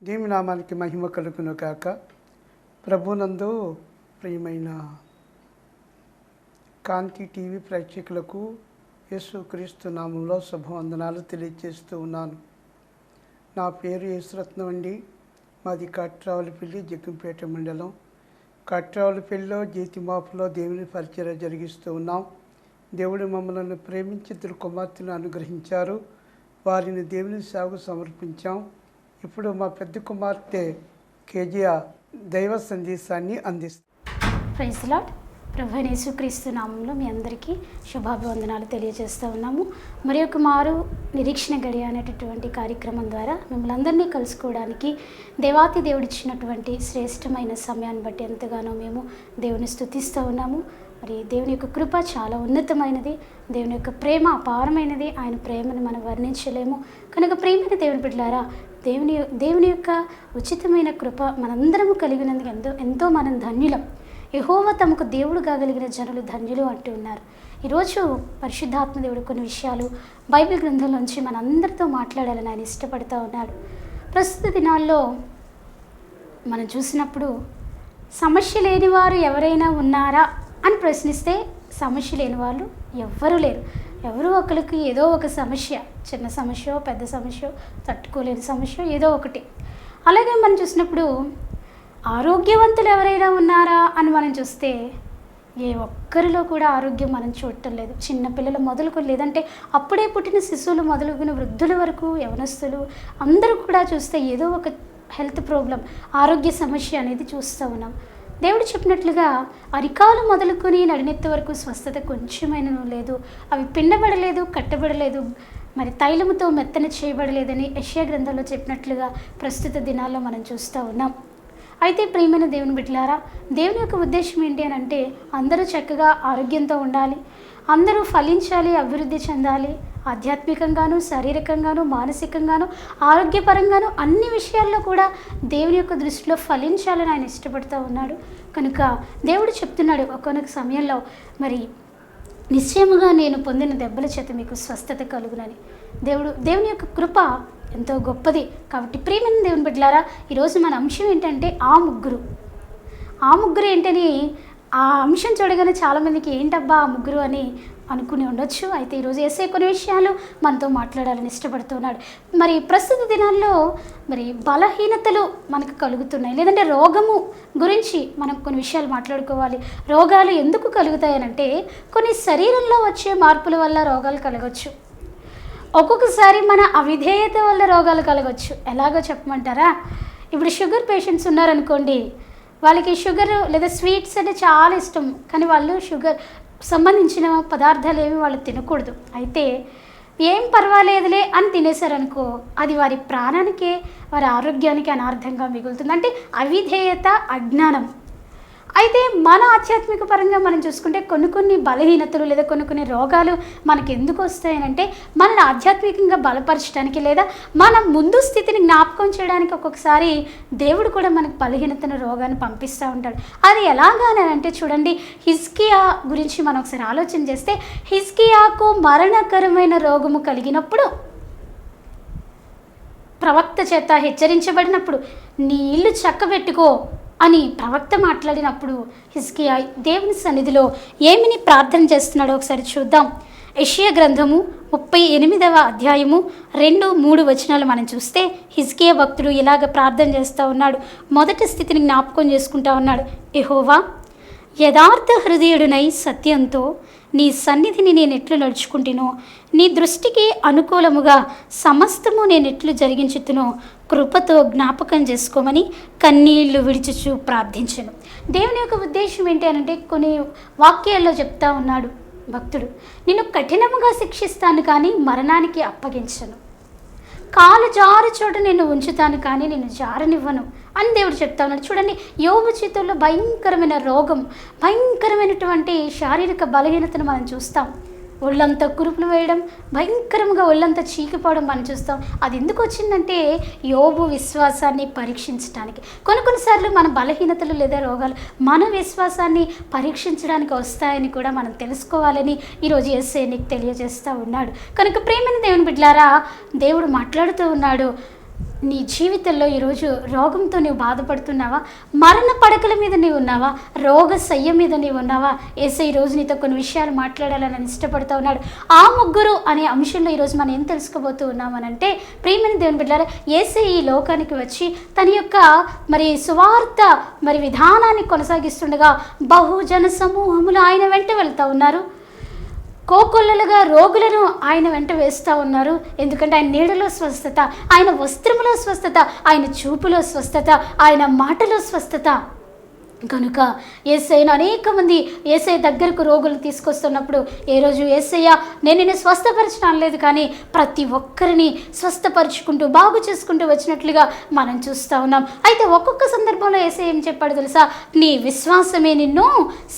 దేవుని నామానికి మహిమ కలుగును గాక. ప్రభునందు ప్రియమైన కాంతి టీవీ ప్రేక్షకులకు యేసుక్రీస్తు నామంలో శుభవందనాలు తెలియజేస్తూ ఉన్నాను. నా పేరు యేసురత్నం అండి. మాది కట్రావులపల్లి, జగ్గంపేట మండలం. కట్రావులపల్లిలో జీతిమాపులో దేవుని పరిచర్య జరిగిస్తూ ఉన్నాం. దేవుడు మమ్మల్ని ప్రేమించి ఇద్దరు కుమార్తెను అనుగ్రహించారు. వారిని దేవుని సేవకు సమర్పించాం. ఇప్పుడు మా పెద్ద కుమార్తె కేజియా దైవ సందేశాన్ని అందిస్తుంది. Praise lord. ప్రభు యేసుక్రీస్తు నామంలో మీ అందరికీ శుభాభివందనాలు తెలియజేస్తూ ఉన్నాము. మరి ఒక మారు నిరీక్షణ గడియ అనేటటువంటి కార్యక్రమం ద్వారా మిమ్మల్ని అందరినీ కలుసుకోవడానికి దేవాతి దేవుడిచ్చినటువంటి శ్రేష్టమైన సమయాన్ని బట్టి ఎంతగానో మేము దేవుని స్తుతిస్తూ ఉన్నాము. మరి దేవుని యొక్క కృప చాలా ఉన్నతమైనది, దేవుని యొక్క ప్రేమ అపారమైనది. ఆయన ప్రేమను మనం వర్ణించలేము. కనుక ప్రేమైన దేవుని బిడ్డలారా, దేవుని యొక్క ఉచితమైన కృప మనందరము కలిగినందుకు ఎంతో మనం ధన్యులం. యెహోవా తమకు దేవుడు కాగలిగిన జనులు ధన్యులు అంటూ ఉన్నారు. ఈరోజు పరిశుద్ధాత్మ దేవుడు కొన్ని విషయాలు బైబిల్ గ్రంథంలోంచి మనందరితో మాట్లాడాలని ఆయన ఇష్టపడుతూ ఉన్నాడు. ప్రస్తుత దినాల్లో మనం చూసినప్పుడు సమస్య లేని వారు ఎవరైనా ఉన్నారా అని ప్రశ్నిస్తే సమస్య లేని వాళ్ళు ఎవ్వరూ లేరు. ఎవరో ఒకరికి ఏదో ఒక సమస్య, చిన్న సమస్య, పెద్ద సమస్య, తట్టుకోలేని సమస్య, ఏదో ఒకటి. అలాగే మనం చూసినప్పుడు ఆరోగ్యవంతులు ఎవరైనా ఉన్నారా అని మనం చూస్తే ఏ ఒక్కరిలో కూడా ఆరోగ్యం మనం చూడటం లేదు. చిన్నపిల్లలు మొదలుకొని, లేదంటే అప్పుడే పుట్టిన శిశువులు మొదలుకొని వృద్ధుల వరకు, యవనస్తులు అందరూ కూడా చూస్తే ఏదో ఒక హెల్త్ ప్రాబ్లం, ఆరోగ్య సమస్య అనేది చూస్తూ ఉన్నాం. దేవుడు చెప్పినట్లుగా అరికాలు మొదలుకొని నడినెత్తి వరకు స్వస్థత కొంచెమైనా లేదు. అవి పిండబడలేదు, కట్టబడలేదు, మరి తైలముతో మెత్తన చేయబడలేదని యెషయా గ్రంథంలో చెప్పినట్లుగా ప్రస్తుత దినాల్లో మనం చూస్తూ ఉన్నాం. అయితే ప్రియమైన దేవుని బిడ్డలారా, దేవుని యొక్క ఉద్దేశం ఏంటి అని అంటే అందరూ చక్కగా ఆరోగ్యంతో ఉండాలి, అందరూ ఫలించాలి, అభివృద్ధి చెందాలి. ఆధ్యాత్మికంగాను, శారీరకంగాను, మానసికంగాను, ఆరోగ్యపరంగాను అన్ని విషయాల్లో కూడా దేవుని యొక్క దృష్టిలో ఫలించాలని ఆయన ఇష్టపడుతూ ఉన్నాడు. కనుక దేవుడు చెప్తున్నాడు ఒక్కొక్క సమయంలో, మరి నిశ్చయముగా నేను పొందిన దెబ్బల చేత మీకు స్వస్థత కలుగునని. దేవుని యొక్క కృప ఎంతో గొప్పది. కాబట్టి ప్రియమైన దేవుని బిడ్డలారా, ఈరోజు మన అంశం ఏంటంటే ఆ ముగ్గురు ఏంటని. ఆ అంశం చూడగానే చాలామందికి ఏంటబ్బా ఆ ముగ్గురు అని అనుకుని ఉండొచ్చు. అయితే ఈరోజు యేసయ్య కొన్ని విషయాలు మనతో మాట్లాడాలని ఇష్టపడుతున్నాడు. మరి ప్రస్తుత దినాల్లో మరి బలహీనతలు మనకు కలుగుతున్నాయి, లేదంటే రోగము గురించి మనం కొన్ని విషయాలు మాట్లాడుకోవాలి. రోగాలు ఎందుకు కలుగుతాయనంటే కొన్ని శరీరంలో వచ్చే మార్పుల వల్ల రోగాలు కలగవచ్చు. ఒక్కొక్కసారి మన అవిధేయత వల్ల రోగాలు కలగవచ్చు. ఎలాగో చెప్పమంటారా? ఇప్పుడు షుగర్ పేషెంట్స్ ఉన్నారనుకోండి, వాళ్ళకి షుగర్ లేదా స్వీట్స్ అంటే చాలా ఇష్టం, కానీ వాళ్ళు షుగర్ సంబంధించిన పదార్థాలు ఏమి వాళ్ళు తినకూడదు. అయితే ఏం పర్వాలేదులే అని తినేశారనుకో, అది వారి ప్రాణానికే, వారి ఆరోగ్యానికి అనార్థంగా మిగులుతుంది. అంటే అవిధేయత, అజ్ఞానం. అయితే మన ఆధ్యాత్మిక పరంగా మనం చూసుకుంటే కొన్ని బలహీనతలు లేదా కొన్ని రోగాలు మనకి ఎందుకు వస్తాయనంటే మనల్ని ఆధ్యాత్మికంగా బలపరచడానికి లేదా మన ముందు స్థితిని జ్ఞాపకం చేయడానికి ఒక్కొక్కసారి దేవుడు కూడా మనకు బలహీనతను, రోగాన్ని పంపిస్తూ ఉంటాడు. అది ఎలాగానంటే చూడండి, హిజ్కియా గురించి మనం ఒకసారి ఆలోచన చేస్తే, హిజ్కియాకు మరణకరమైన రోగము కలిగినప్పుడు ప్రవక్త చేత హెచ్చరించబడినప్పుడు నీ ఇల్లు చక్కబెట్టుకో అని ప్రవక్త మాట్లాడినప్పుడు హిజ్కియా దేవుని సన్నిధిలో ఏమిని ప్రార్థన చేస్తున్నాడో ఒకసారి చూద్దాం. యెషయా గ్రంథము 38వ అధ్యాయము 2-3 వచనాలు మనం చూస్తే హిజ్కియా భక్తుడు ఇలాగ ప్రార్థన చేస్తూ ఉన్నాడు. మొదటి స్థితిని జ్ఞాపకం చేసుకుంటా ఉన్నాడు. యెహోవా, యథార్థ హృదయుడునై సత్యంతో నీ సన్నిధిని నేనెట్లు నడుచుకుంటునో, నీ దృష్టికి అనుకూలముగా సమస్తము నేనెట్లు జరిగించుతునో కృపతో జ్ఞాపకం చేసుకోమని కన్నీళ్లు విడిచుచు ప్రార్థించను. దేవుని యొక్క ఉద్దేశం ఏంటి అనంటే కొన్ని వాక్యాల్లో చెప్తా ఉన్నాడు భక్తుడు, నిన్ను కఠినముగా శిక్షిస్తాను కానీ మరణానికి అప్పగించను, కాలు జారు చోట నిన్ను ఉంచుతాను కానీ నిన్ను జారనివ్వను అని దేవుడు చెప్తా ఉన్నాడు. చూడండి, యోబు జీవితంలో భయంకరమైన రోగం, భయంకరమైనటువంటి శారీరక బలహీనతను మనం చూస్తాం. ఒళ్ళంతా కురుపులు వేయడం, భయంకరంగా ఒళ్ళంతా చీకిపోవడం మనం చూస్తాం. అది ఎందుకు వచ్చిందంటే యోబు విశ్వాసాన్ని పరీక్షించడానికి. కొన్నిసార్లు మన బలహీనతలు లేదా రోగాలు మన విశ్వాసాన్ని పరీక్షించడానికి వస్తాయని కూడా మనం తెలుసుకోవాలని ఈరోజు యేసయ్య నీకు తెలియజేస్తూ ఉన్నాడు. కనుక ప్రియమైన దేవుని బిడ్డలారా, దేవుడు మాట్లాడుతూ ఉన్నాడు, నీ జీవితంలో ఈరోజు రోగంతో నీవు బాధపడుతున్నావా? మరణ పడకల మీద నీవు ఉన్నావా? రోగ శయ్య మీద నీవు ఉన్నావా? యేసయ్య ఈరోజు నీతో కొన్ని విషయాలు మాట్లాడాలని ఇష్టపడుతూ ఉన్నాడు. ఆ ముగ్గురు అనే అంశంలో ఈరోజు మనం ఏం తెలుసుకోబోతూ ఉన్నామనంటే, ప్రియమైన దేవుని బిడ్డలారా, యేసయ్య ఈ లోకానికి వచ్చి తన యొక్క సువార్త విధానాన్ని కొనసాగిస్తుండగా బహుజన సమూహములు ఆయన వెంట వెళ్తూ ఉన్నారు. కోకొల్లలుగా రోగులను ఆయన వెంట వేస్తూ ఉన్నారు. ఎందుకంటే ఆయన నీడలో స్వస్థత, ఆయన వస్త్రములో స్వస్థత, ఆయన చూపులో స్వస్థత, ఆయన మాటలో స్వస్థత. కనుక యేసయ్యను అనేక మంది యేసయ్య దగ్గరకు రోగులు తీసుకొస్తున్నప్పుడు, ఏ రోజు యేసయ్య నేను నిన్ను స్వస్థపరచడం లేదు, కానీ ప్రతి ఒక్కరిని స్వస్థపరుచుకుంటూ బాగు చేసుకుంటూ వచ్చినట్లుగా మనం చూస్తూ ఉన్నాం. అయితే ఒక్కొక్క సందర్భంలో యేసయ్య ఏం చెప్పాడు తెలుసా? నీ విశ్వాసమే నిన్ను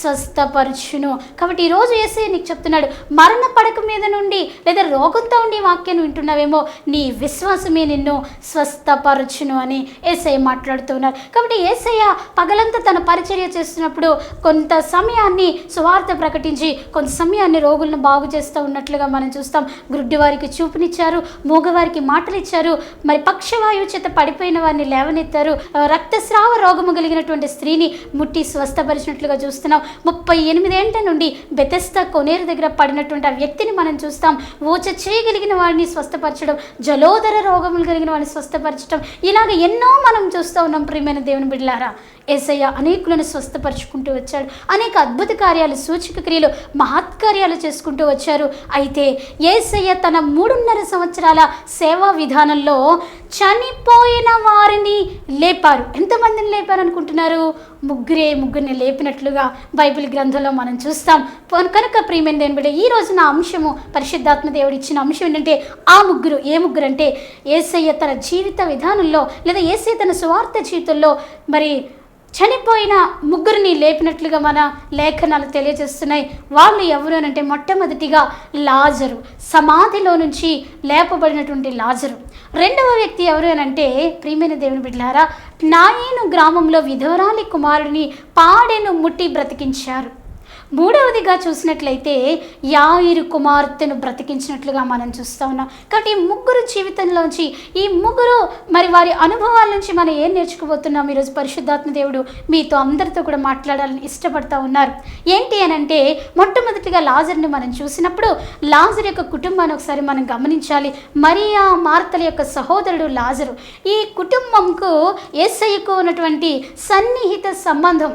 స్వస్థపరచును. కాబట్టి ఈరోజు యేసయ్య నీకు చెప్తున్నాడు, మరణ పడక మీద నుండి లేదా రోగంతో ఉండి వాక్యాన్ని వింటున్నావేమో, నీ విశ్వాసమే నిన్ను స్వస్థపరచును అని యేసయ్య మాట్లాడుతున్నారు. కాబట్టి యేసయ్య పగలంతా తన పరిచర్య చేస్తున్నప్పుడు కొంత సమయాన్ని సువార్త ప్రకటించి కొంత సమయాన్ని రోగులను బాగు చేస్తూ ఉన్నట్లుగా మనం చూస్తాం. గుడ్డి వారికి చూపునిచ్చారు, మూగవారికి మాటలు ఇచ్చారు, పక్షవాయువు చేత పడిపోయిన వారిని లేవనెత్తారు, రక్తస్రావ రోగము కలిగినటువంటి స్త్రీని ముట్టి స్వస్థపరిచినట్లుగా చూస్తున్నాం. 38 ఏళ్ల నుండి బెతెస్దా కొనేరు దగ్గర పడినటువంటి ఆ వ్యక్తిని మనం చూస్తాం. ఊచ చేయగలిగిన వారిని స్వస్థపరచడం, జలోదర రోగములు కలిగిన వారిని స్వస్థపరచడం, ఇలాగ ఎన్నో మనం చూస్తూ ఉన్నాం. ప్రియమైన దేవుని బిడ్డలారా, యేసయ్య అనేకులను స్వస్థపరుచుకుంటూ వచ్చాడు. అనేక అద్భుత కార్యాలు, సూచక క్రియలు, మహత్కార్యాలు చేసుకుంటూ వచ్చారు. అయితే యేసయ్య తన 3.5 సంవత్సరాల సేవా విధానంలో చనిపోయిన వారిని లేపారు. ఎంతమందిని లేపారు అనుకుంటున్నారు? ముగ్గురిని లేపినట్లుగా బైబిల్ గ్రంథంలో మనం చూస్తాం. కనుక ప్రియమైన దేవుని బిడ్డ, ఈ రోజు నా అంశము, పరిశుద్ధాత్మ దేవుడు ఇచ్చిన అంశం ఏంటంటే, ఆ ముగ్గురు. ఏ ముగ్గురు అంటే, యేసయ్య తన జీవిత విధానంలో లేదా యేసయ్య తన సువార్త జీవితంలో చనిపోయిన ముగ్గురిని లేపినట్లుగా మన లేఖనాలు తెలియజేస్తున్నాయి. వాళ్ళు ఎవరు అంటే, మొట్టమొదటిగా లాజరు, సమాధిలో నుంచి లేపబడినటువంటి లాజరు. రెండవ వ్యక్తి ఎవరు అంటే, ప్రియమైన దేవుని బిడ్డలారా, నాయను గ్రామంలో విధవరాలి కుమారుడిని పాడెను ముట్టి బ్రతికించారు. మూడవదిగా చూసినట్లయితే యాయిరు కుమార్తెను బ్రతికించినట్లుగా మనం చూస్తూ ఉన్నాం. కాబట్టి ఈ ముగ్గురు జీవితంలోంచి, ఈ ముగ్గురు వారి అనుభవాల నుంచి మనం ఏం నేర్చుకోబోతున్నాం? ఈరోజు పరిశుద్ధాత్మ దేవుడు మీతో అందరితో కూడా మాట్లాడాలని ఇష్టపడుతూ ఉన్నారు. ఏంటి అని అంటే, మొట్టమొదటిగా లాజర్ని మనం చూసినప్పుడు, లాజర్ యొక్క కుటుంబాన్ని ఒకసారి మనం గమనించాలి. మరియా మార్తల యొక్క సహోదరుడు లాజరు. ఈ కుటుంబంకు యేసయ్యకు ఉన్నటువంటి సన్నిహిత సంబంధం,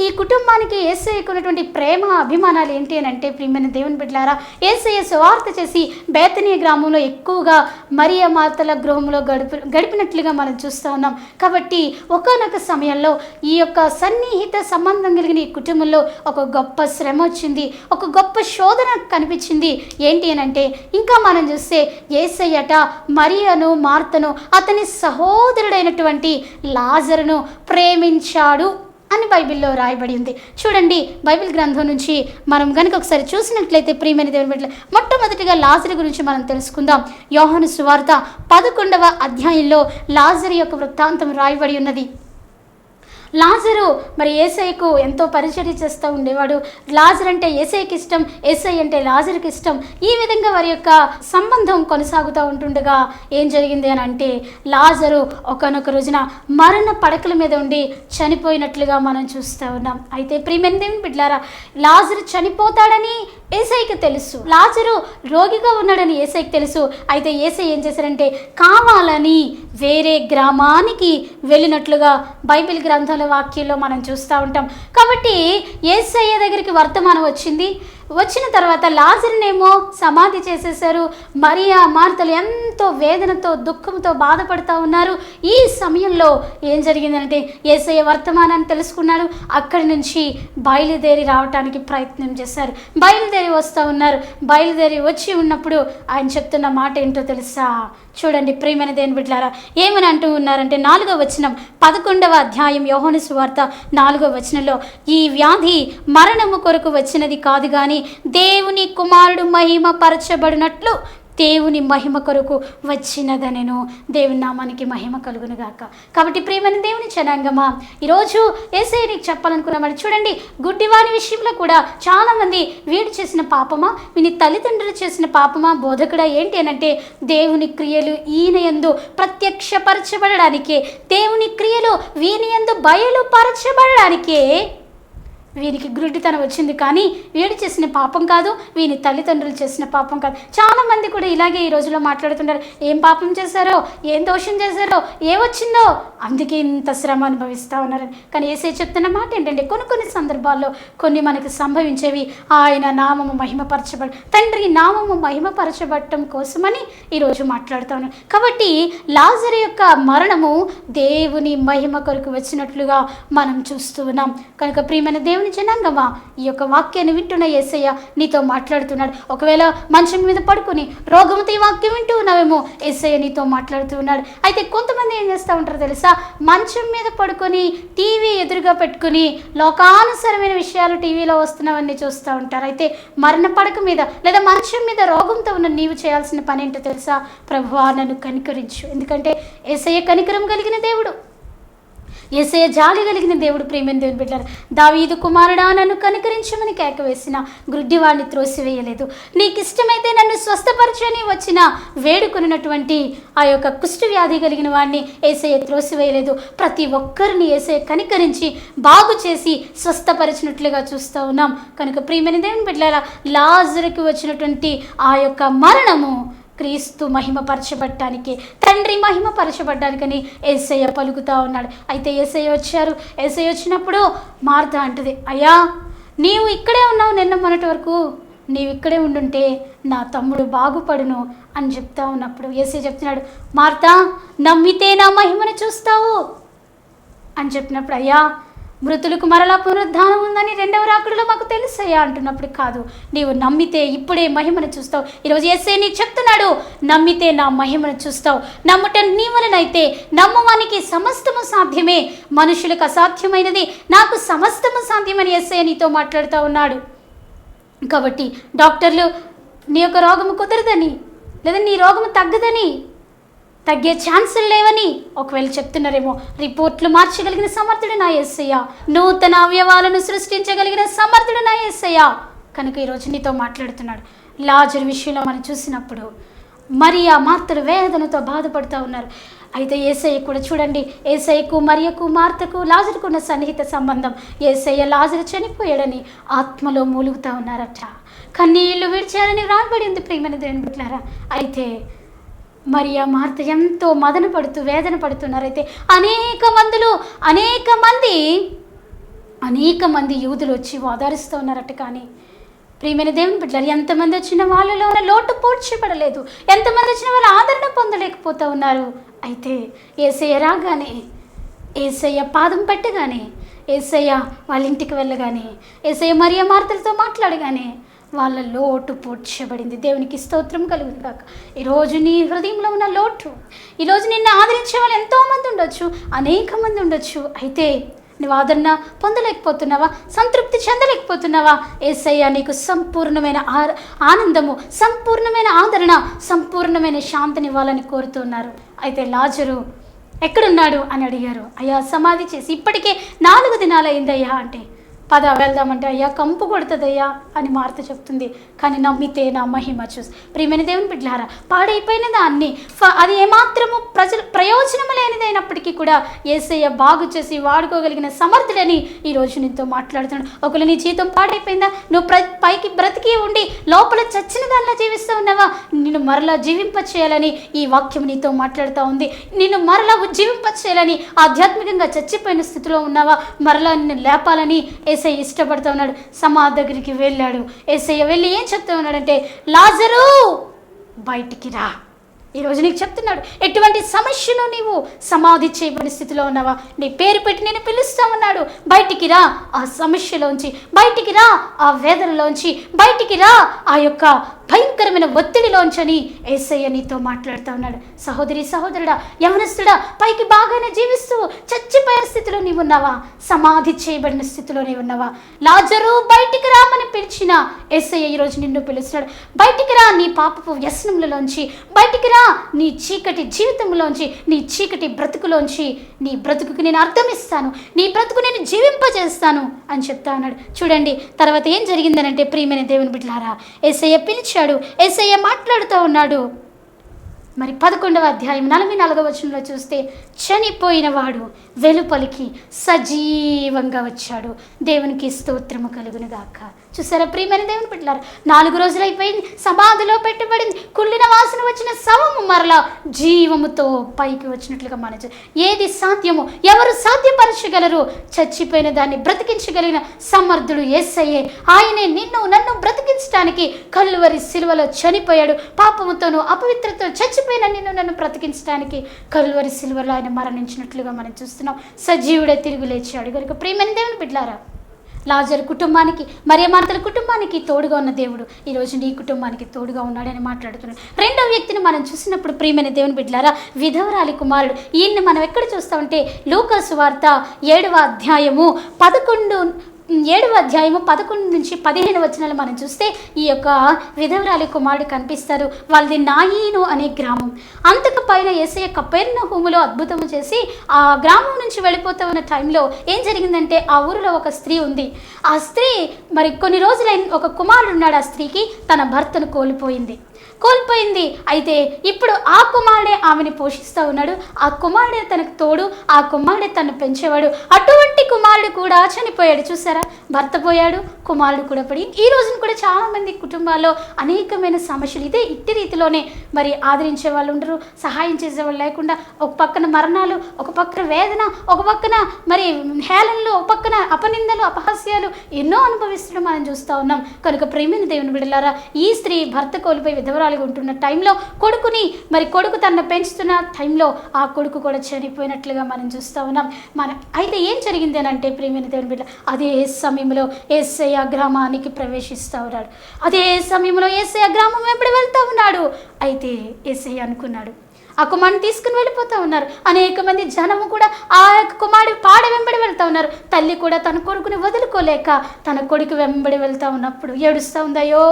ఈ కుటుంబానికి యేసయ్యకు ఉన్నటువంటి ప్రేమ, అభిమానాలు ఏంటి అని అంటే, ప్రియమైన దేవుని బిడ్డలారా, యేసయ్య సువార్త చేసి బేతనీ గ్రామంలో ఎక్కువగా మరియా మార్తల గృహంలో గడిపినట్లుగా మనం చూస్తూ ఉన్నాం. కాబట్టి ఒకానొక సమయంలో ఈ యొక్క సన్నిహిత సంబంధం కలిగిన ఈ కుటుంబంలో ఒక గొప్ప శ్రమ వచ్చింది, ఒక గొప్ప శోధన కనిపించింది. ఏంటి అని అంటే, ఇంకా మనం చూస్తే యేసయ్యట మరియను, మార్తను, అతని సహోదరుడైనటువంటి లాజరును ప్రేమించాడు అని బైబిల్లో రాయబడి ఉంది. చూడండి, బైబిల్ గ్రంథం నుంచి మనం కనుక ఒకసారి చూసినట్లయితే, ప్రియమైన దేవుని బిడ్డలు, మొట్టమొదటిగా లాజరు గురించి మనం తెలుసుకుందాం. యోహాను సువార్త 11వ అధ్యాయంలో లాజరు యొక్క వృత్తాంతం రాయబడి ఉన్నది. లాజరు యేసయ్యకు ఎంతో పరిచర్య చేస్తూ ఉండేవాడు. లాజర్ అంటే యేసయ్యకి ఇష్టం, యేసయ్య అంటే లాజరుకి ఇష్టం. ఈ విధంగా వారి యొక్క సంబంధం కొనసాగుతూ ఉంటుండగా ఏం జరిగింది అని అంటే, లాజరు ఒకానొక రోజున మరణ పడకల మీద ఉండి చనిపోయినట్లుగా మనం చూస్తూ ఉన్నాం. అయితే ప్రియమైన దేవుని బిడ్డలారా, లాజరు చనిపోతాడని యేసయ్యకి తెలుసు, లాజరు రోగిగా ఉన్నాడని యేసయ్యకి తెలుసు. అయితే యేసయ్య ఏం చేశారంటే, కావాలని వేరే గ్రామానికి వెళ్ళినట్లుగా బైబిల్ గ్రంథంలో వాక్యంలో మనం చూస్తూ ఉంటాం. కాబట్టి యేసయ్య దగ్గరికి వర్తమానం వచ్చిన తర్వాత లాజరునేమో సమాధి చేసేశారు. మరియా మార్తలు ఎంతో వేదనతో, దుఃఖంతో బాధపడుతూ ఉన్నారు. ఈ సమయంలో ఏం జరిగిందంటే, యేసయ్య వర్తమానాన్ని తెలుసుకున్నారు. అక్కడి నుంచి బయలుదేరి రావటానికి ప్రయత్నం చేశారు. బయలుదేరి వస్తూ ఉన్నారు. బయలుదేరి వచ్చి ఉన్నప్పుడు ఆయన చెప్తున్న మాట ఏంటో తెలుసా? చూడండి ప్రియమైన దేవుని బిడ్డలారా, ఏమని అంటూ ఉన్నారంటే, 4వ వచనం, 11వ అధ్యాయం యోహాను సువార్త 4వ వచనంలో, ఈ వ్యాధి మరణము కొరకు వచ్చినది కాదు, కానీ దేవుని కుమారుడు మహిమ పరచబడినట్లు దేవుని మహిమ కొరకు వచ్చినదనెను. దేవుని నామానికి మహిమ కలుగును గాక. కాబట్టి ప్రియమైన దేవుని జనాంగమా, ఈరోజు యేసయ్య నీకు చెప్పాలనుకున్నామని చూడండి. గుడ్డివాని విషయంలో కూడా చాలామంది వీడు చేసిన పాపమా, వీని తల్లిదండ్రులు చేసిన పాపమా, బోధకుడా ఏంటి అనంటే దేవుని క్రియలు ఈయన యందు ప్రత్యక్షపరచబడడానికే, దేవుని క్రియలు వీని యందు బయలుపరచబడడానికే వీరికి గుడ్డితనం వచ్చింది. కానీ వీడు చేసిన పాపం కాదు, వీని తల్లిదండ్రులు చేసిన పాపం కాదు. చాలామంది కూడా ఇలాగే ఈ రోజుల్లో మాట్లాడుతుంటారు. ఏం పాపం చేశారో, ఏం దోషం చేశారో, ఏమొచ్చిందో అందుకే ఇంత శ్రమ అనుభవిస్తూ ఉన్నారని. కానీ యేసయ్య చెప్తున్న మాట ఏంటంటే కొన్ని సందర్భాల్లో కొన్ని మనకు సంభవించేవి ఆయన నామము మహిమపరచబడ, తండ్రి నామము మహిమపరచబడటం కోసమని ఈరోజు మాట్లాడుతూ ఉన్నాను. కాబట్టి లాజరు యొక్క మరణము దేవుని మహిమ కొరకు వచ్చినట్లుగా మనం చూస్తూ ఉన్నాం. కనుక ప్రియమైన దేవుని జనాంగమా, ఈ యొక్క వాక్యాన్ని వింటున్న యేసయ్య నీతో మాట్లాడుతున్నాడు. ఒకవేళ మంచం మీద పడుకుని రోగంతో ఈ వాక్యం వింటూ ఉన్నావేమో, యేసయ్య నీతో మాట్లాడుతూ ఉన్నాడు. అయితే కొంతమంది ఏం చేస్తూ ఉంటారో తెలుసా, మంచం మీద పడుకొని టీవీ ఎదురుగా పెట్టుకుని లోకానుసరమైన విషయాలు టీవీలో వస్తున్నవన్నీ చూస్తూ ఉంటారు. అయితే మరణ పడక మీద లేదా మంచం మీద రోగంతో ఉన్న నీవు చేయాల్సిన పని ఏంటో తెలుసా, ప్రభువా నన్ను కనికరించు. ఎందుకంటే యేసయ్య కనికరం కలిగిన దేవుడు, యేసయ్య జాలి కలిగిన దేవుడు. ప్రియమైన దేవుని బిడ్డలారా, దావీదు కుమారుడా నన్ను కనికరించమని కేక వేసిన గుడ్డివాడిని త్రోసివేయలేదు. నీకు ఇష్టమైతే నన్ను స్వస్థపరచని వచ్చిన వేడుకొనినటువంటి ఆ యొక్క కుష్టు వ్యాధి కలిగిన వాడిని యేసయ్య త్రోసివేయలేదు. ప్రతి ఒక్కరిని యేసయ్య కనికరించి బాగు చేసి స్వస్థపరిచినట్లుగా చూస్తూ ఉన్నాం. కనుక ప్రియమైన దేవుని బిడ్డలారా, లాజరుకు వచ్చినటువంటి ఆ యొక్క మరణము క్రీస్తు మహిమపరచబడ్డానికి, తండ్రి మహిమపరచబడ్డానికని యేసయ్య పలుకుతూ ఉన్నాడు. అయితే యేసయ్య వచ్చారు. యేసయ్య వచ్చినప్పుడు మార్త అంటది, అయ్యా నీవు ఇక్కడే ఉన్నావు, నిన్న మొన్నటి వరకు నీవు ఇక్కడే ఉండుంటే నా తమ్ముడు బాగుపడును అని చెప్తా ఉన్నప్పుడు యేసయ్య చెప్తున్నాడు, మార్త నమ్మితే నా మహిమను చూస్తావు అని చెప్పినప్పుడు, అయ్యా మృతులకు మరలా పునరుద్ధానం ఉందని రెండవ రాకడలో మాకు తెలుసయ్యా అంటున్నప్పుడు, కాదు నీవు నమ్మితే ఇప్పుడే మహిమను చూస్తావు. ఈరోజు యేసయ్య నీకు చెప్తున్నాడు, నమ్మితే నా మహిమను చూస్తావు. నమ్ముట నీ వలనైతే నమ్మవానికి సమస్తము సాధ్యమే, మనుషులకు అసాధ్యమైనది నాకు సమస్తము సాధ్యమని యేసయ్య నీతో మాట్లాడుతూ ఉన్నాడు. కాబట్టి డాక్టర్లు నీ యొక్క రోగము కుదరదని లేదా నీ రోగము తగ్గదని, తగ్గే ఛాన్సులు లేవని ఒకవేళ చెప్తున్నారేమో, రిపోర్ట్లు మార్చగలిగిన సమర్థుడు నా యేసయ్య, నూతన అవయవాలను సృష్టించగలిగిన సమర్థుడు నా యేసయ్య. కనుక ఈరోజు నీతో మాట్లాడుతున్నాడు. లాజరు విషయంలో మనం చూసినప్పుడు మరియా మార్తలు వేదనతో బాధపడుతూ ఉన్నారు. అయితే యేసయ్య కూడా చూడండి, యేసయ్యకు మరియకు మార్తకు లాజరుకు ఉన్న సన్నిహిత సంబంధం. యేసయ్య లాజరు చనిపోయాడని ఆత్మలో మూలుగుతూ ఉన్నారట, కన్నీళ్లు విడిచారని రాబడి ఉంది. ప్రియమైన దేవుని బిడ్డలారా, అయితే మరియా మార్త ఎంతో మదన పడుతూ వేదన పడుతున్నారు. అయితే అనేక మంది యూదులు వచ్చి ఓదారుస్తూ ఉన్నారట. కానీ ప్రియమైన దేవుని బిడ్డలారా, ఎంతమంది వచ్చిన వాళ్ళలో ఉన్న లోటు పూడ్చిపడలేదు, ఎంతమంది వచ్చిన వాళ్ళు ఆదరణ పొందలేకపోతూ ఉన్నారు. అయితే యేసయ్య రాగానే, యేసయ్య పాదం పెట్టగానే, యేసయ్య వాళ్ళ ఇంటికి వెళ్ళగానే, యేసయ్య మరియా మార్తలతో మాట్లాడగానే వాళ్ళ లోటు పూడ్చబడింది. దేవునికి స్తోత్రం కలుగును కాక. ఈరోజు నీ హృదయంలో ఉన్న లోటు, ఈరోజు నిన్ను ఆదరించే వాళ్ళు ఎంతోమంది ఉండొచ్చు, అనేక మంది ఉండొచ్చు. అయితే నువ్వు ఆదరణ పొందలేకపోతున్నావా, సంతృప్తి చెందలేకపోతున్నావా? యేసయ్య నీకు సంపూర్ణమైన ఆనందము, సంపూర్ణమైన ఆదరణ, సంపూర్ణమైన శాంతిని ఇవ్వాలని కోరుతున్నారు. అయితే లాజరు ఎక్కడున్నాడు అని అడిగారు. అయ్యా సమాధి చేసి ఇప్పటికే 4 దినాలు అయిందయ్యా అంటే, పద వెళ్దామంటే, అయ్యా కంపు కొడుతుందయ్యా అని మార్త చెప్తుంది. కానీ నమ్మితే నా మహిమ చూసి. ప్రియమైన దేవుని బిడ్డలారా, పాడైపోయిన దాన్ని అది ఏమాత్రము ప్రయోజనం లేనిదైనప్పటికీ కూడా యేసయ్య బాగు చేసి వాడుకోగలిగిన సమర్థుడని ఈరోజు నీతో మాట్లాడుతున్నాడు. ఒకవేళ నీ జీవితం పాడైపోయిందా, నువ్వు పైకి బ్రతికి ఉండి లోపల చచ్చిన దానిలా జీవిస్తూ ఉన్నావా, నిన్ను మరలా జీవింపచేయాలని ఈ వాక్యం నీతో మాట్లాడుతూ ఉంది. నిన్ను మరలా ఉజ్జీవింపచేయాలని, ఆధ్యాత్మికంగా చచ్చిపోయిన స్థితిలో ఉన్నావా, మరలా నిన్ను లేపాలని యేసయ్య ఇష్టపడుతూ ఉన్నాడు. సమాధి దగ్గరికి వెళ్ళాడు. యేసయ్య వెళ్ళి ఏం చెప్తూ ఉన్నాడంటే, లాజరు బయటికి రా, ఈరోజు నీకు చెప్తున్నాడు, ఎటువంటి సమస్యలో నీవు సమాధి చేయబడిన స్థితిలో ఉన్నావా, నీ పేరు పెట్టి నేను పిలుస్తా ఉన్నాడు. బయటికి రా ఆ సమస్యలోంచి, బయటికి రా ఆ వేదనలోంచి, బయటికి రా ఆ యొక్క భయంకరమైన ఒత్తిడిలోంచని యేసయ్య నీతో మాట్లాడుతూ ఉన్నాడు. సహోదరి సహోదరుడా, యవనస్తుడా, పైకి బాగానే జీవిస్తూ చచ్చిపోయే స్థితిలో నీవు ఉన్నావా, సమాధి చేయబడిన స్థితిలో నీవు ఉన్నావా? లాజరు బయటికి రామని పిలిచిన యేసయ్య ఈరోజు నిన్ను పిలుస్తున్నాడు. బయటికి రా నీ పాపపు వ్యసనములలోంచి, బయటికి రా నీ చీకటి జీవితంలోంచి, నీ చీకటి బ్రతుకులోంచి. నీ బ్రతుకుకి నేను అర్థం ఇస్తాను, నీ బ్రతుకు నేను జీవింపజేస్తాను అని చెప్తా ఉన్నాడు. చూడండి తర్వాత ఏం జరిగిందనంటే, ప్రియమైన దేవుని బిడ్డలారా, యేసయ్య పిలిచాడు, యేసయ్య మాట్లాడుతూ ఉన్నాడు. మరి 11వ అధ్యాయం 44వ వచనంలో చూస్తే, చనిపోయిన వాడు వెలుపలికి సజీవంగా వచ్చాడు, దేవునికి స్తోత్రము కలుగును గాక. చూసారా ప్రియమైన దేవుని బిడ్డలారా, 4 రోజులు అయిపోయింది, సమాధిలో పెట్టబడింది, కుళ్ళిన వాసన వచ్చిన శవము మరలా జీవముతో పైకి వచ్చినట్లుగా మనం ఏది సాధ్యమో, ఎవరు సాధ్యపరచగలరు? చచ్చిపోయిన దాన్ని బ్రతికించగలిగిన సమర్థుడు యేసయ్యే. ఆయనే నిన్ను నన్ను బ్రతికించడానికి కల్వరి సిలువలో చనిపోయాడు. పాపముతోనూ అపవిత్రతతో చచ్చిపోయిన నిన్ను నన్ను బ్రతికించడానికి కల్వరి సిలువలో ఆయన మరణించినట్లుగా మనం చూస్తున్నాం. సజీవుడే తిరిగి లేచాడు. కనుక ప్రియమైన దేవుని బిడ్డలారా, లాజరు కుటుంబానికి, మరియ మార్తల కుటుంబానికి తోడుగా ఉన్న దేవుడు ఈరోజు నీ కుటుంబానికి తోడుగా ఉన్నాడని మాట్లాడుతున్నాడు. రెండో వ్యక్తిని మనం చూసినప్పుడు ప్రియమైన దేవుని బిడ్డలారా, విధవరాలి కుమారుడు. ఈయన్ని మనం ఎక్కడ చూస్తామంటే లూకా సువార్త 7వ అధ్యాయము 11 నుంచి 15 వచనాలు మనం చూస్తే ఈ యొక్క విధవరాలి కుమారుడు కనిపిస్తారు. వాళ్ళది నాయీను అనే గ్రామం. అంతకు పైన యేసయ్య కపెర్నహూములో అద్భుతం చేసి ఆ గ్రామం నుంచి వెళ్ళిపోతూ ఉన్న టైంలో ఏం జరిగిందంటే, ఆ ఊరిలో ఒక స్త్రీ ఉంది. ఆ స్త్రీ మరి కొన్ని రోజులైన ఒక కుమారుడు ఉన్నాడు. ఆ స్త్రీకి తన భర్తను కోల్పోయింది. అయితే ఇప్పుడు ఆ కుమారుడే ఆమెని పోషిస్తూ ఉన్నాడు. ఆ కుమారుడే తనకు తోడు, ఆ కుమారుడే తను పెంచేవాడు. అటువంటి కుమారుడు కూడా చనిపోయాడు. చూసారా, భర్త పోయాడు, కుమారుడు కూడా పడి. ఈ రోజున కూడా చాలామంది కుటుంబాల్లో అనేకమైన సమస్యలు ఇట్టి రీతిలోనే మరి ఆదరించే వాళ్ళు ఉండరు, సహాయం చేసేవాళ్ళు లేకుండా, ఒక పక్కన మరణాలు, ఒక పక్కన వేదన, ఒక పక్కన మరి హేళనలు, ఒక పక్కన అపనిందలు, అపహాస్యాలు ఎన్నో అనుభవిస్తూ మనం చూస్తూ ఉన్నాం. కనుక ప్రియమైన దేవుని బిడ్డలారా, ఈ స్త్రీ భర్త కోల్పోయి విధవరాలు ఉంటున్న టైంలో కొడుకు తనను పెంచుతున్న టైంలో ఆ కొడుకు కూడా చనిపోయినట్లుగా మనం చూస్తూ ఉన్నాం. అయితే ఏం జరిగింది అని అంటే, ప్రియమైన దేవుని బిడ్డ, అదే సమయంలో యేసయ్య గ్రామానికి ప్రవేశిస్తూ ఉన్నాడు. అదే సమయంలో యేసయ్య గ్రామం వెంబడి వెళ్తూ ఉన్నాడు. అయితే యేసయ్య అనుకున్నాడు, ఆ కుమారుని తీసుకుని వెళ్ళిపోతూ ఉన్నారు. అనేక మంది జనము కూడా ఆ యొక్క కుమారుడి పాడ వెంబడి వెళ్తూ ఉన్నారు. తల్లి కూడా తన కొడుకుని వదులుకోలేక తన కొడుకు వెంబడి వెళ్తూ ఉన్నప్పుడు ఏడుస్తూ ఉంది, అయ్యో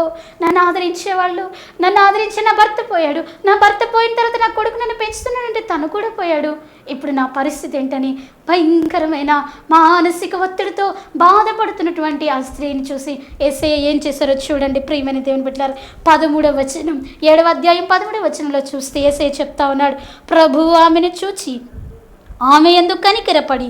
నన్ను ఆదరించేవాళ్ళు, నన్ను ఆదరించే నా భర్త పోయాడు, నా భర్త పోయిన తర్వాత నా కొడుకు నన్ను పెంచుతున్నాడంటే తను కూడా పోయాడు, ఇప్పుడు నా పరిస్థితి ఏంటని భయంకరమైన మానసిక ఒత్తిడితో బాధపడుతున్నటువంటి ఆ స్త్రీని చూసి యేసయ్య ఏం చేశారో చూడండి ప్రియమైన దేవుని బిడ్డలారా. 13వ వచనం 7వ అధ్యాయం 13వ వచనంలో చూస్తే యేసయ్య చెప్తా ఉన్నాడు, ప్రభువు ఆమెను చూచి ఆమె యందు కనికరపడి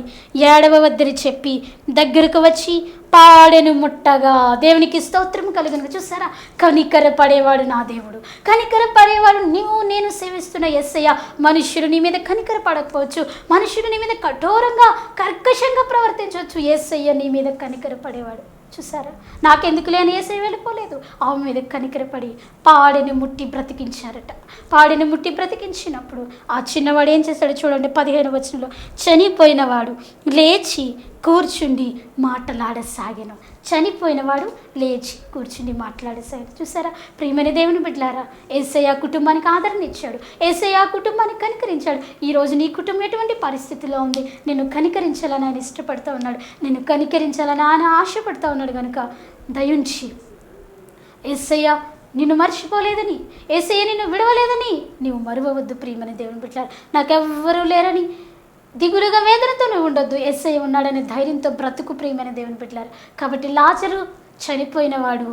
7వ వద్దని చెప్పి దగ్గరకు వచ్చి పాడెను ముట్టగా. దేవునికి స్తోత్రం కలుగును. చూసారా, కనికర పడేవాడు నా దేవుడు, కనికర పడేవాడు నీవు నేను సేవిస్తున్న యేసయ్య. మనుష్యుడు నీ మీద కనికర పడకపోవచ్చు, మనుష్యుడు నీ మీద కఠోరంగా కర్కశంగా ప్రవర్తించవచ్చు, యేసయ్య నీ మీద కనికర పడేవాడు. చూసారా, నాకెందుకు లేని యేసయ్య వెళ్ళిపోలేదు, ఆమె మీద కనికరపడి పాడెని ముట్టి బ్రతికించారట. పాడెని ముట్టి బ్రతికించినప్పుడు ఆ చిన్నవాడు ఏం చేశాడు చూడండి, 15వ వచనంలో, చనిపోయినవాడు లేచి కూర్చుండి మాట్లాడసాగాను. చనిపోయినవాడు లేచి కూర్చుండి మాట్లాడసాగాడు. చూసారా ప్రియమైన దేవుని బిడ్డలారా, యేసయ్య కుటుంబానికి ఆదరణ ఇచ్చాడు, యేసయ్య కుటుంబానికి కనికరించాడు. ఈరోజు నీ కుటుంబం ఎటువంటి పరిస్థితిలో ఉంది, నిన్ను కనికరించాలని ఆయన ఇష్టపడుతూ ఉన్నాడు, నిన్ను కనికరించాలని ఆయన ఆశపడుతూ ఉన్నాడు. కనుక దయుంచి యేసయ్య నిన్ను మర్చిపోలేదని, యేసయ్య నిన్ను విడవలేదని నీవు మరువవద్దు ప్రియమైన దేవుని బిడ్డలారా. నాకెవ్వరూ లేరని దిగులుగా వేదనతో నువ్వు ఉండొద్దు, యేసయ్య ఉన్నాడనే ధైర్యంతో బ్రతుకు ప్రియమైన దేవుని బిడ్డలారా. కాబట్టి లాజరు చనిపోయినవాడు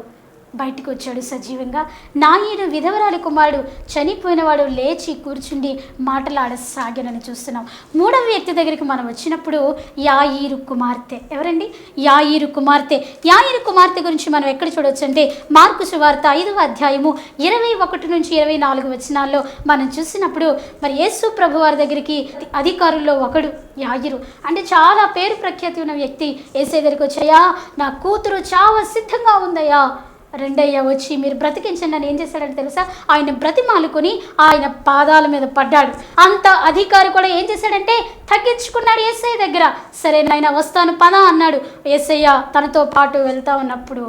బయటికి వచ్చాడు సజీవంగా. నాయీను విధవరాలి కుమారుడు చనిపోయినవాడు లేచి కూర్చుండి మాటలాడసాగానని చూస్తున్నాం. 3వ వ్యక్తి దగ్గరికి మనం వచ్చినప్పుడు యాయీరు కుమార్తె. ఎవరండి? యాయీరు కుమార్తె. యాయీరు కుమార్తె గురించి మనం ఎక్కడ చూడవచ్చు అంటే మార్కు సువార్త 5వ అధ్యాయము 21 నుంచి 24 వచనాల్లో మనం చూసినప్పుడు మరి యేసు ప్రభు వారి దగ్గరికి అధికారుల్లో ఒకడు యాయీరు, అంటే చాలా పేరు ప్రఖ్యాతి ఉన్న వ్యక్తి యేసయ్య దగ్గరికి వచ్చాయా, నా కూతురు చావ సిద్ధంగా ఉందయ్యా, రెండయ్య వచ్చి మీరు బ్రతికించండి అని ఏం చేశాడని తెలుసా? ఆయన బ్రతిమాలుకొని ఆయన పాదాల మీద పడ్డాడు. అంత అధికారి కూడా ఏం చేశాడంటే తగ్గించుకున్నాడు యేసయ్య దగ్గర. సరే నాయన వస్తాను పద అన్నాడు. యేసయ్య తనతో పాటు వెళ్తా ఉన్నప్పుడు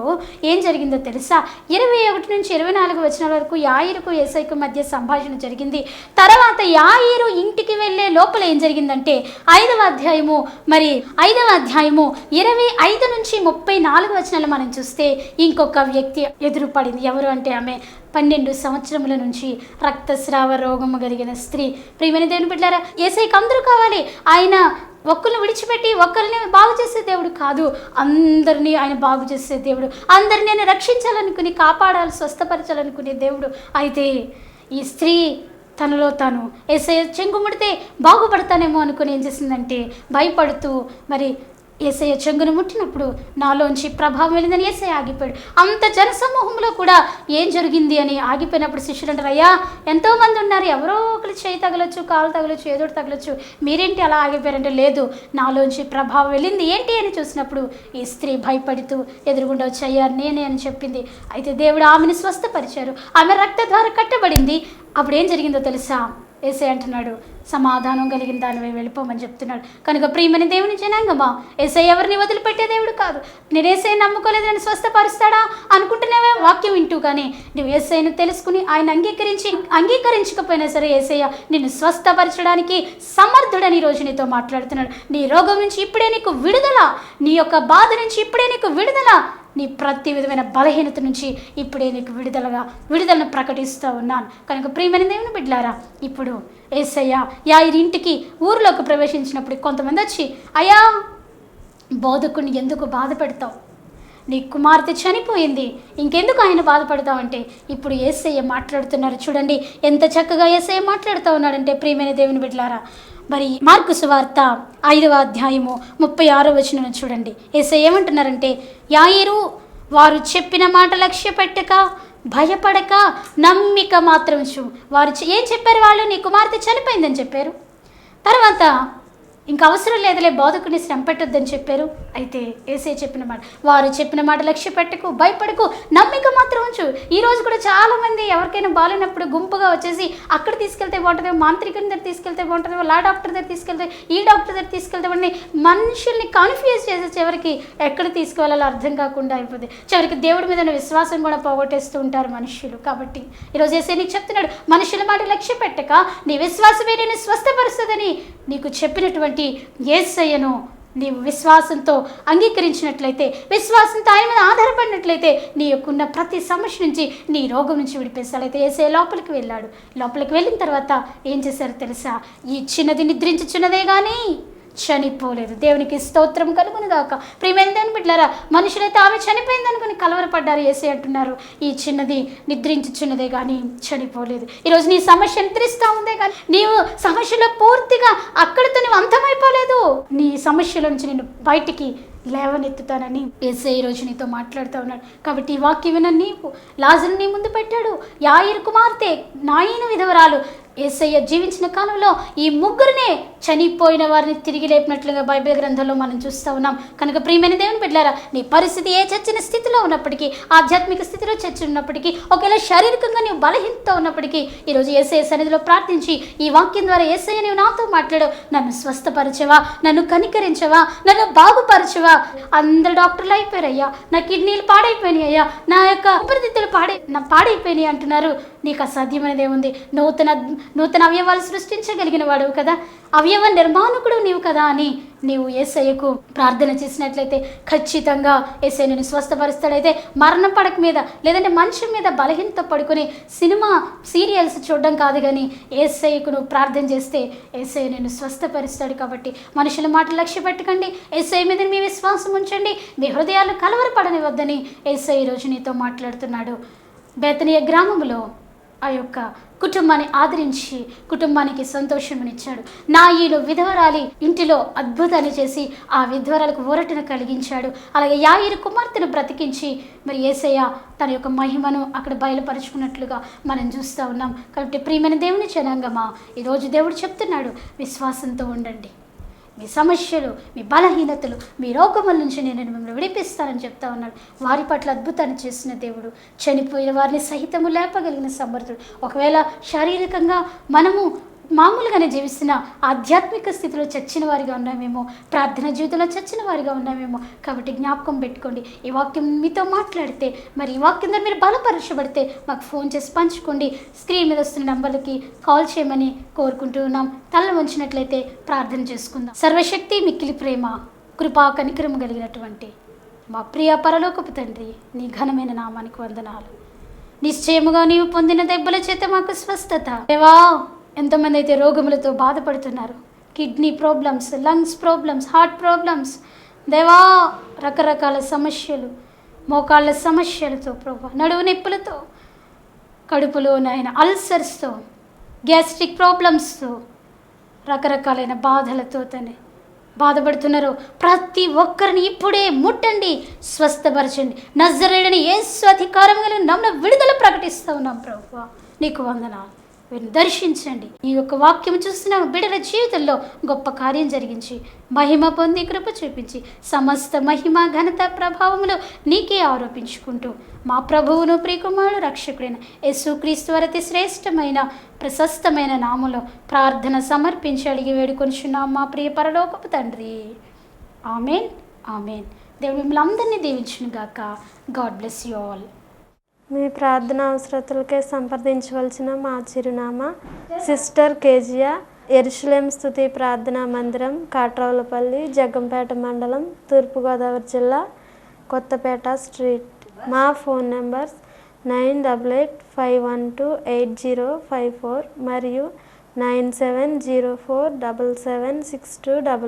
ఏం జరిగిందో తెలుసా? 21 నుంచి 24 వచనాల వరకు యాయిరుకు యేసయ్యకు మధ్య సంభాషణ జరిగింది. తర్వాత యాయిరు ఇంటికి వెళ్ళే లోపల ఏం జరిగిందంటే 5వ అధ్యాయము 25 నుంచి 34 వచనాలు మనం చూస్తే ఇంకొక వ్యక్తి ఎదురుపడింది. ఎవరు అంటే ఆమె 12 సంవత్సరముల నుంచి రక్తస్రావ రోగము కలిగిన స్త్రీ. ప్రియమైన దేవుని బిడ్డలారా, యేసయ్యకి అందరూ కావాలి. ఆయన ఒక్కరిని విడిచిపెట్టి ఒక్కరిని బాగు చేసే దేవుడు కాదు, అందరినీ ఆయన బాగు చేసే దేవుడు. అందరినీ ఆయన రక్షించాలనుకుని కాపాడాలి, స్వస్థపరచాలనుకునే దేవుడు. అయితే ఈ స్త్రీ తనలో తాను యేసయ్య చెంగు ముడితే బాగుపడతానేమో అనుకుని ఏం చేసిందంటే భయపడుతూ మరి యేసయ్య చెంగును ముట్టినప్పుడు నాలోంచి ప్రభావం వెళ్ళిందని యేసయ్య ఆగిపోయాడు. అంత జనసమూహంలో కూడా ఏం జరిగింది అని ఆగిపోయినప్పుడు శిష్యులు అంటారు, అయ్యా ఎంతోమంది ఉన్నారు, ఎవరో ఒకరి చేయి తగలొచ్చు, కాలు తగలొచ్చు, ఏదో తగలొచ్చు, మీరేంటి అలా ఆగిపోయారంటే లేదు నాలోంచి ప్రభావం వెళ్ళింది. ఏంటి అని చూసినప్పుడు ఈ స్త్రీ భయపడుతూ ఎదురుగుండా వచ్చి అయ్యా నేనే అని చెప్పింది. అయితే దేవుడు ఆమెను స్వస్థపరిచారు. ఆమె రక్త ద్వారా కట్టబడింది. అప్పుడు ఏం జరిగిందో తెలుసా? యేసయ్య అంటున్నాడు, సమాధానం కలిగిన దానివై వెళ్ళిపోమని చెప్తున్నాడు. కనుక ప్రియమని దేవుని జనాంగమా, యేసయ్య ఎవరిని వదిలిపెట్టే దేవుడు కాదు. నేను యేసయ్యని నమ్ముకోలేదు, నన్ను స్వస్థపరుస్తాడా అనుకుంటున్నావే వాక్యం వింటూ, కానీ నువ్వు యేసయ్యను తెలుసుకుని ఆయన అంగీకరించకపోయినా సరే యేసయ్య నిన్ను స్వస్థపరచడానికి సమర్థుడని ఈరోజు నీతో మాట్లాడుతున్నాడు. నీ రోగం నుంచి ఇప్పుడే నీకు విడుదల, నీ యొక్క బాధ నుంచి ఇప్పుడే నీకు విడుదల, నీ ప్రతి విధమైన బలహీనత నుంచి ఇప్పుడే నీకు విడుదలను ప్రకటిస్తూ ఉన్నాను. కనుక ప్రియమైన దేవుని బిడ్డలారా, ఇప్పుడు యేసయ్య యాయిరు ఇంటికి ఊరిలోకి ప్రవేశించినప్పుడు కొంతమంది వచ్చి, అయ్యా బోధకుడిని ఎందుకు బాధ పెడతావు? నీ కుమార్తె చనిపోయింది, ఇంకెందుకు ఆయన బాధపడతావంటే ఇప్పుడు యేసయ్య మాట్లాడుతున్నారు. చూడండి ఎంత చక్కగా యేసయ్య మాట్లాడుతూ ఉన్నాడంటే ప్రియమైన దేవుని బిడ్డలారా. మరి మార్కు సువార్త 5వ అధ్యాయము 36వ వచనం చూడండి. యేసయ్య ఏమంటున్నారంటే, యాయిరు వారు చెప్పిన మాట లక్ష్య పెట్టక భయపడక నమ్మిక మాత్రం వారు ఏం చెప్పారు? వాళ్ళు నీ కుమార్తె చనిపోయిందని చెప్పారు. తర్వాత ఇంకా అవసరం లేదులే బోధకుడిని శ్రమ పెట్టొద్దని చెప్పారు. అయితే యేసయ్య చెప్పిన మాట, వారు చెప్పిన మాట లక్ష్య పెట్టకు, భయపడకు, నమ్మిక మాత్రం ఉంచు. ఈరోజు కూడా చాలామంది ఎవరికైనా బాగాలేనప్పుడు గుంపుగా వచ్చేసి అక్కడ తీసుకెళ్తే బాగుంటుంది, మాంత్రికుని దగ్గర తీసుకెళ్తే బాగుంటుంది, లా డాక్టర్ దగ్గర తీసుకెళ్తే, ఈ డాక్టర్ దగ్గర తీసుకెళ్తే బాగుంటుంది. మనుషుల్ని కన్ఫ్యూజ్ చేసే చివరికి ఎక్కడ తీసుకువెళ్ళాలో అర్థం కాకుండా అయిపోతుంది. చివరికి దేవుడి మీద విశ్వాసం కూడా పోగొట్టేస్తూ ఉంటారు మనుషులు. కాబట్టి ఈరోజు యేసయ్య నీకు చెప్తున్నాడు, మనుషుల మాట లక్ష్య పెట్టక నీ విశ్వాసమే నేను స్వస్థపరుస్తుందని నీకు చెప్పినటువంటి యేసయ్యను నీవు విశ్వాసంతో అంగీకరించినట్లయితే, విశ్వాసంతో ఆయన మీద ఆధారపడినట్లయితే నీ యొక్కన్న ప్రతి సమస్య నుంచి, నీ రోగం నుంచి విడిపేస్తాడైతే యేసయ్య లోపలికి వెళ్ళాడు. లోపలికి వెళ్ళిన తర్వాత ఏం చేశారో తెలుసా? ఈ చిన్నది నిద్రించుచున్నదే కానీ చనిపోలేదు. దేవునికి స్తోత్రం కలుగును గాక. ప్రియమైన దేవుని బిడ్డలారా, మనుషులైతే ఆమె చనిపోయింది అనుకుని కలవరపడ్డారు. యేసయ్య అంటున్నారు, ఈ చిన్నది నిద్రించుచున్నదే కానీ చనిపోలేదు. ఈరోజు నీ సమస్య నిద్రిస్తూ ఉందే కానీ నీవు సమస్యలో పూర్తిగా అక్కడితో నువ్వు అంతమైపోలేదు. నీ సమస్యల నుంచి నేను బయటికి లేవనెత్తుతానని యేసయ్య ఈరోజు నీతో మాట్లాడుతూ ఉన్నాడు. కాబట్టి ఈ వాక్యం విన నీవు లాజరుని నీ ముందు పెట్టాడు. యాయిరు కుమార్తె నాయను విధవరాలు యేసయ్య జీవించిన కాలంలో ఈ ముగ్గురినే చనిపోయిన వారిని తిరిగి లేపినట్లుగా బైబిల్ గ్రంథంలో మనం చూస్తూ ఉన్నాం. కనుక ప్రియమైన దేవుని బిడ్డలారా, నీ పరిస్థితి ఏ చచ్చిన స్థితిలో ఉన్నప్పటికీ, ఆధ్యాత్మిక స్థితిలో చచ్చి ఉన్నప్పటికీ, ఒకవేళ శారీరకంగా నీవు బలహీనతో ఉన్నప్పటికీ ఈరోజు యేసయ్య సన్నిధిలో ప్రార్థించి ఈ వాక్యం ద్వారా యేసయ్య నీవు నాతో మాట్లాడు, నన్ను స్వస్థపరచవా, నన్ను కనికరించవా, నన్ను బాగుపరచవా. అందరు డాక్టర్లు అయిపోయారయ్యా, నా కిడ్నీలు పాడైపోయినాయి అయ్యా, నా యొక్క ఊపిరితిత్తులు పాడైపోయినాయి అంటున్నారు. నీకు అసాధ్యమైనది ఏముంది? నూతన అవయవాలు సృష్టించగలిగిన వాడు కదా, అవయవ నిర్మాణకుడు నీవు కదా అని నీవు యేసయ్యకు ప్రార్థన చేసినట్లయితే ఖచ్చితంగా యేసయ్య నిన్ను స్వస్థపరుస్తాడైతే మరణ పడక మీద లేదంటే మంచం మీద బలహీనత పడుకొని సినిమా సీరియల్స్ చూడడం కాదు, కానీ యేసయ్యకు నువ్వు ప్రార్థన చేస్తే యేసయ్య నిన్ను స్వస్థపరుస్తాడు. కాబట్టి మనుషుల మాట లక్ష్య పెట్టకండి, యేసయ్య మీద మీ విశ్వాసం ఉంచండి, మీ హృదయాలు కలవరపడనివద్దని యేసయ్య ఈరోజు నీతో మాట్లాడుతున్నాడు. బేతనియ గ్రామంలో ఆ యొక్క కుటుంబాన్ని ఆదరించి కుటుంబానికి సంతోషమునిచ్చాడు. నాయీలు విధవరాలి ఇంటిలో అద్భుతాన్ని చేసి ఆ విధవరాలకు ఊరటను కలిగించాడు. అలాగే యాయిరు కుమార్తెను బ్రతికించి మరి యేసయ్య తన యొక్క మహిమను అక్కడ బయలుపరుచుకున్నట్లుగా మనం చూస్తూ ఉన్నాం. కాబట్టి ప్రియమైన దేవుని జనాంగమా, ఈరోజు దేవుడు చెప్తున్నాడు, విశ్వాసంతో ఉండండి. మీ సమస్యలు, మీ బలహీనతలు, మీ రోగముల నుంచి నేను మిమ్మల్ని విడిపిస్తానని చెప్తా ఉన్నాడు. వారి పట్ల అద్భుతాన్ని చేసిన దేవుడు, చనిపోయిన వారిని సహితము లేపగలిగిన సమర్థుడు. ఒకవేళ శారీరకంగా మనము మామూలుగానే జీవిస్తున్న ఆధ్యాత్మిక స్థితిలో చచ్చిన వారిగా ఉన్నామేమో, ప్రార్థన జీవితంలో చచ్చిన వారిగా ఉన్నామేమో. కాబట్టి జ్ఞాపకం పెట్టుకోండి. ఈ వాక్యం మీతో మాట్లాడితే, మరి ఈ వాక్యం ద్వారా మీరు బలపరచబడితే మాకు ఫోన్ చేసి పంచుకోండి. స్క్రీన్ మీద వస్తున్న నంబర్లకి కాల్ చేయమని కోరుకుంటూ ఉన్నాం. తల వంచినట్లయితే ప్రార్థన చేసుకుందాం. సర్వశక్తి, మిక్కిలి ప్రేమ, కృపా కనికరము కలిగినటువంటి మా ప్రియ పరలోకపు తండ్రి, నీ ఘనమైన నామానికి వందనాలు. నిశ్చయముగా నీవు పొందిన దెబ్బల చేత మాకు స్వస్థత. దేవా, ఎంతమంది అయితే రోగములతో బాధపడుతున్నారు, kidney problems, lungs problems, heart problems, దేవా రకరకాల సమస్యలు, మోకాళ్ళ సమస్యలతో ప్రభా, నడువు నొప్పులతో, కడుపులోనైన అల్సర్స్తో, గ్యాస్ట్రిక్ ప్రాబ్లమ్స్తో, రకరకాలైన బాధలతో తనే బాధపడుతున్నారు. ప్రతి ఒక్కరిని ఇప్పుడే ముట్టండి, స్వస్థపరచండి. నజరేయుడైన యేసు అధికారం గల నామమున విడుదల ప్రకటిస్తూ ఉన్నాం ప్రభువా, నీకు వందనాలు. వీరిని దర్శించండి. ఈ యొక్క వాక్యం చూస్తున్న బిడ్డల జీవితంలో గొప్ప కార్యం జరిగించి మహిమ పొంది కృప చూపించి సమస్త మహిమ ఘనత ప్రభావములు నీకే ఆరోపించుకుంటూ మా ప్రభువును ప్రియకుమారుడు రక్షకుడైన యేసుక్రీస్తు వారి అతి శ్రేష్టమైన ప్రశస్తమైన నామములో ప్రార్థన సమర్పించి అడిగి వేడుకొనిచున్నాం మా ప్రియ పరలోకపు తండ్రి. Amen, amen. దేవుడు మిమ్మల్ని అందరినీ దీవించును గాక. God bless you all. మీ ప్రార్థన అవసరతలకే సంప్రదించవలసిన మా చిరునామా సిస్టర్ కేజియా, యెరూషలేం స్తుతి ప్రార్థనా మందిరం, కాట్రావులపల్లి, జగ్గంపేట మండలం, తూర్పుగోదావరి జిల్లా, కొత్తపేట స్ట్రీట్. మా ఫోన్ నెంబర్స్ 9885128054 మరియు 97047762